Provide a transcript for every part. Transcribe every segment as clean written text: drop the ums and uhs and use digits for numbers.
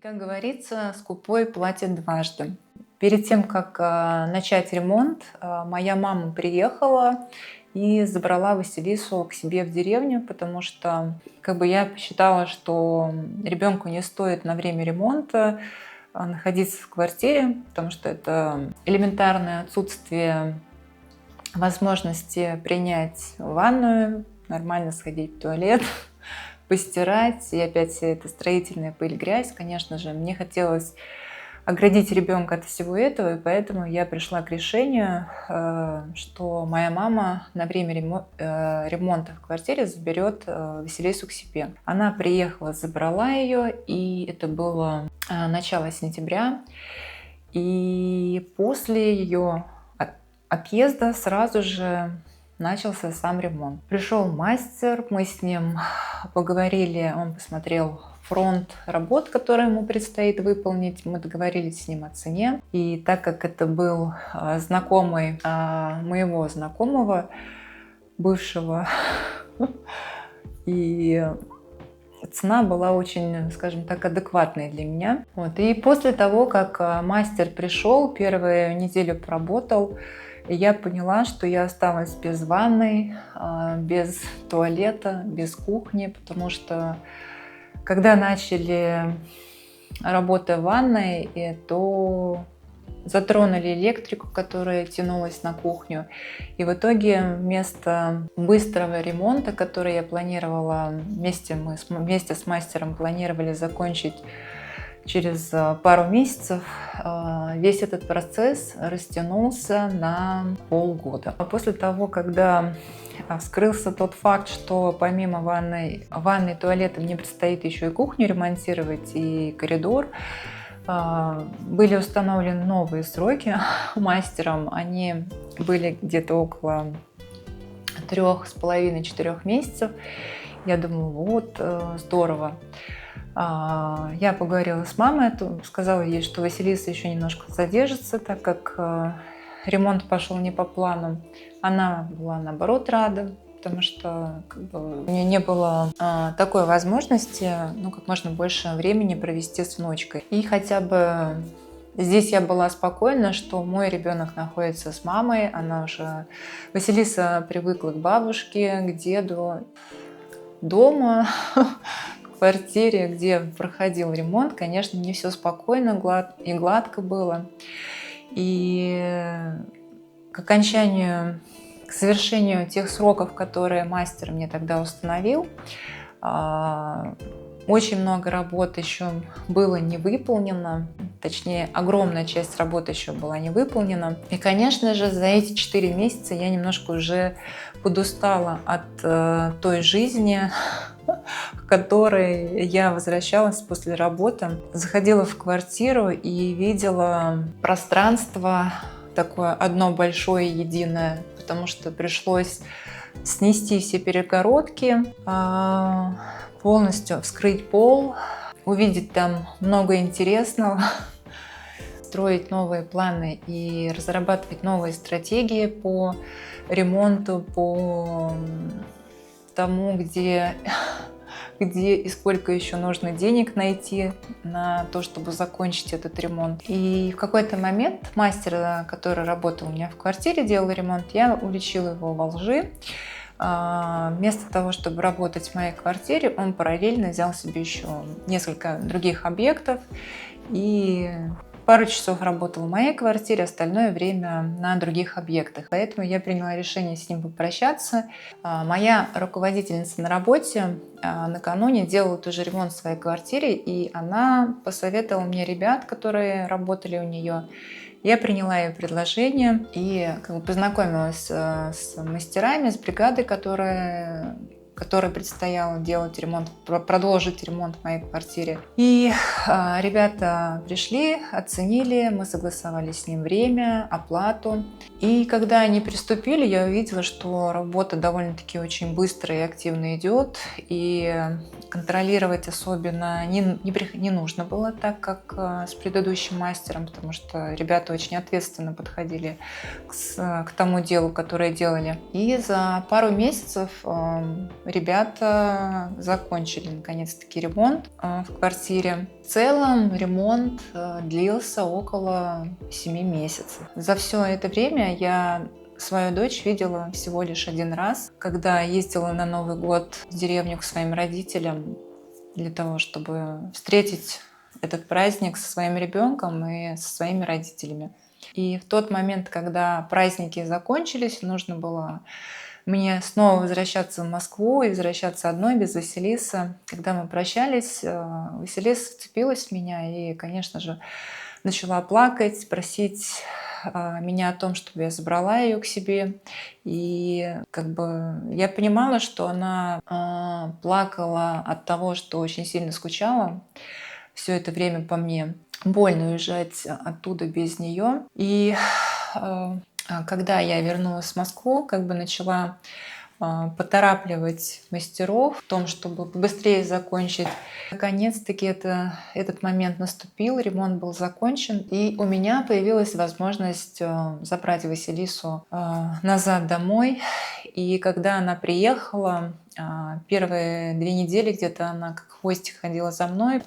Как говорится, скупой платит дважды. Перед тем, как начать ремонт, моя мама приехала и забрала Василису к себе в деревню, потому что я посчитала, что ребенку не стоит на время ремонта находиться в квартире, потому что это элементарное отсутствие возможности принять ванную, нормально сходить в туалет, постирать, и опять вся эта строительная пыль, грязь. Конечно же, мне хотелось оградить ребенка от всего этого, и поэтому я пришла к решению, что моя мама на время ремонта в квартире заберет Василису к себе. Она приехала, забрала ее, и это было начало сентября. И после ее отъезда сразу же начался сам ремонт. Пришел мастер, мы с ним поговорили, он посмотрел фронт работ, которые ему предстоит выполнить. Мы договорились с ним о цене. И так как это был знакомый моего знакомого, бывшего, и цена была очень, скажем так, адекватной для меня. И после того, как мастер пришел, первую неделю поработал, я поняла, что я осталась без ванной, без туалета, без кухни, потому что когда начали работы в ванной, то затронули электрику, которая тянулась на кухню. И в итоге вместо быстрого ремонта, который я планировала, мы вместе с мастером планировали закончить через пару месяцев, весь этот процесс растянулся на полгода. После того, когда вскрылся тот факт, что помимо ванной и туалета мне предстоит еще и кухню ремонтировать, и коридор, были установлены новые сроки мастером. Они были где-то около 3,5-4 месяцев. Я думаю, здорово. Я поговорила с мамой, сказала ей, что Василиса еще немножко задержится, так как ремонт пошел не по плану. Она была, наоборот, рада, потому что у нее не было такой возможности, как можно больше времени провести с внучкой. И хотя бы здесь я была спокойна, что мой ребенок находится с мамой, Василиса привыкла к бабушке, к деду. Дома, в квартире, где проходил ремонт, конечно, не все спокойно и гладко было. И к совершению тех сроков, которые мастер мне тогда установил, очень много работ еще было не выполнено, точнее, огромная часть работы еще была не выполнена. И, конечно же, за эти 4 месяца я немножко уже подустала от той жизни, к которой я возвращалась после работы. Заходила в квартиру и видела пространство такое одно большое, единое, потому что пришлось снести все перегородки, полностью вскрыть пол, увидеть там много интересного, строить новые планы и разрабатывать новые стратегии по ремонту, по тому, где и сколько еще нужно денег найти на то, чтобы закончить этот ремонт. И в какой-то момент мастер, который работал у меня в квартире, делал ремонт, я уличила его во лжи. Вместо того, чтобы работать в моей квартире, он параллельно взял себе еще несколько других объектов и пару часов работал в моей квартире, остальное время на других объектах. Поэтому я приняла решение с ним попрощаться. Моя руководительница на работе накануне делала тоже ремонт в своей квартире, и она посоветовала мне ребят, которые работали у нее. Я приняла ее предложение и познакомилась с мастерами, с бригадой, которой предстояло делать ремонт, продолжить ремонт в моей квартире. И ребята пришли, оценили, мы согласовали с ним время, оплату. И когда они приступили, я увидела, что работа довольно-таки очень быстро и активно идет, и контролировать особенно не нужно было так, как с предыдущим мастером, потому что ребята очень ответственно подходили к тому делу, которое делали. И за пару месяцев ребята закончили наконец-таки ремонт в квартире. В целом ремонт длился около 7 месяцев. За все это время я свою дочь видела всего лишь один раз, когда ездила на Новый год в деревню к своим родителям для того, чтобы встретить этот праздник со своим ребенком и со своими родителями. И в тот момент, когда праздники закончились, нужно было мне снова возвращаться в Москву и возвращаться одной без Василисы. Когда мы прощались, Василиса вцепилась в меня и, конечно же, начала плакать, просить меня о том, чтобы я забрала ее к себе. И я понимала, что она плакала от того, что очень сильно скучала все это время по мне. Больно уезжать оттуда без нее. И когда я вернулась в Москву, начала поторапливать мастеров в том, чтобы побыстрее закончить. Наконец-таки этот момент наступил, ремонт был закончен, и у меня появилась возможность забрать Василису назад домой. И когда она приехала, первые 2 недели где-то она как хвостик ходила за мной,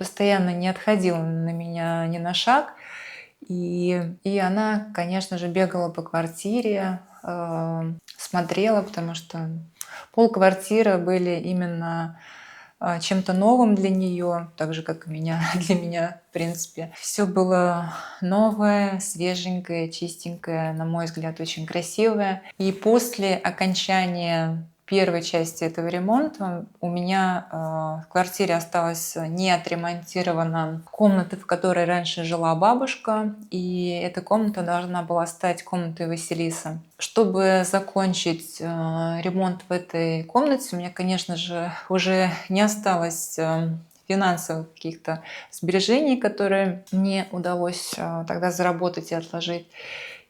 постоянно не отходила на меня ни на шаг. И она, конечно же, бегала по квартире, смотрела, потому что полквартиры были именно чем-то новым для нее, так же, как и для меня, в принципе. Все было новое, свеженькое, чистенькое, на мой взгляд, очень красивое. И после окончания первой части этого ремонта у меня в квартире осталась не отремонтирована комната, в которой раньше жила бабушка, и эта комната должна была стать комнатой Василисы. Чтобы закончить ремонт в этой комнате, у меня, конечно же, уже не осталось финансовых каких-то сбережений, которые мне удалось тогда заработать и отложить.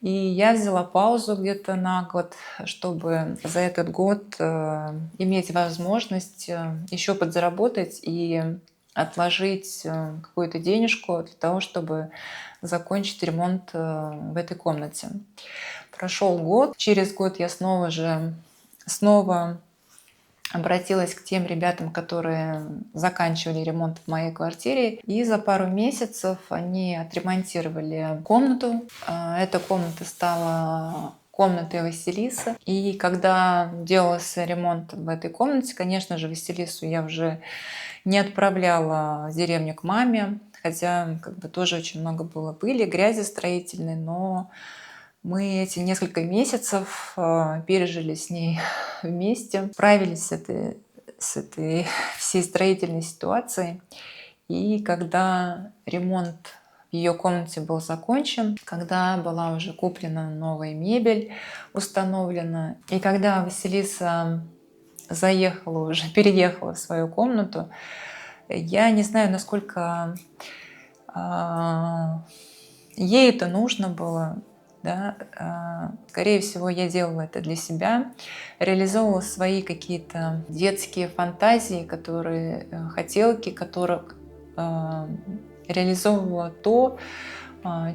И я взяла паузу где-то на год, чтобы за этот год иметь возможность еще подзаработать и отложить какую-то денежку для того, чтобы закончить ремонт в этой комнате. Прошел год. Через год я снова обратилась к тем ребятам, которые заканчивали ремонт в моей квартире. И за пару месяцев они отремонтировали комнату. Эта комната стала комнатой Василисы. И когда делался ремонт в этой комнате, конечно же, Василису я уже не отправляла в деревню к маме, хотя тоже очень много было пыли, грязи строительной, но мы эти несколько месяцев пережили с ней вместе, справились с этой всей строительной ситуацией. И когда ремонт в ее комнате был закончен, когда была уже куплена новая мебель, установлена, и когда Василиса переехала в свою комнату, я не знаю, насколько ей это нужно было. Да? Скорее всего, я делала это для себя, реализовывала свои какие-то детские фантазии, хотелки, которых реализовывала то,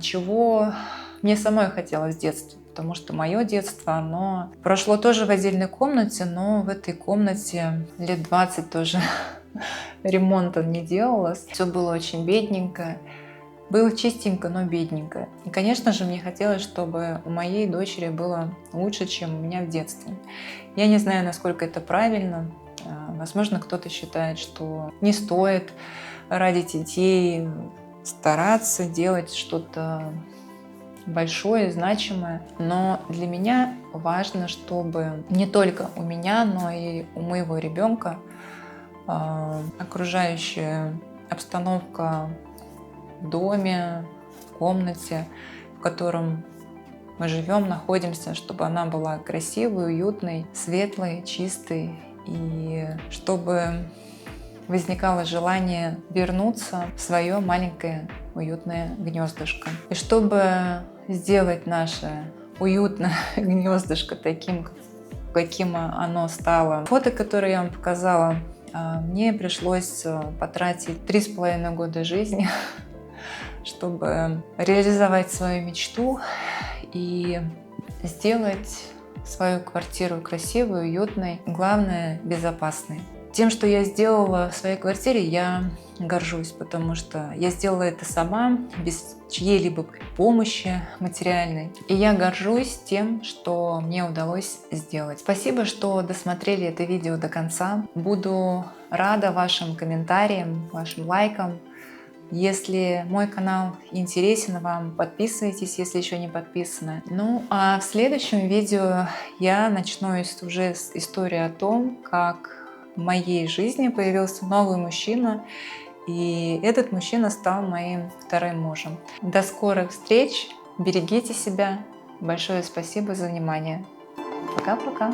чего мне самой хотелось в детстве. Потому что мое детство, оно прошло тоже в отдельной комнате, но в этой комнате лет 20 тоже ремонта не делалось. Все было очень бедненько. Было чистенько, но бедненько. И, конечно же, мне хотелось, чтобы у моей дочери было лучше, чем у меня в детстве. Я не знаю, насколько это правильно. Возможно, кто-то считает, что не стоит ради детей стараться делать что-то большое, значимое. Но для меня важно, чтобы не только у меня, но и у моего ребенка окружающая обстановка в доме, в комнате, в котором мы живем, находимся, чтобы она была красивой, уютной, светлой, чистой, и чтобы возникало желание вернуться в свое маленькое уютное гнездышко. И чтобы сделать наше уютное гнездышко таким, каким оно стало. Фото, которое я вам показала, мне пришлось потратить 3,5 года жизни, чтобы реализовать свою мечту и сделать свою квартиру красивой, уютной, главное, безопасной. Тем, что я сделала в своей квартире, я горжусь, потому что я сделала это сама, без чьей-либо помощи материальной. И я горжусь тем, что мне удалось сделать. Спасибо, что досмотрели это видео до конца. Буду рада вашим комментариям, вашим лайкам. Если мой канал интересен вам, подписывайтесь, если еще не подписаны. Ну, а в следующем видео я начну уже с истории о том, как в моей жизни появился новый мужчина, и этот мужчина стал моим вторым мужем. До скорых встреч, берегите себя. Большое спасибо за внимание. Пока-пока.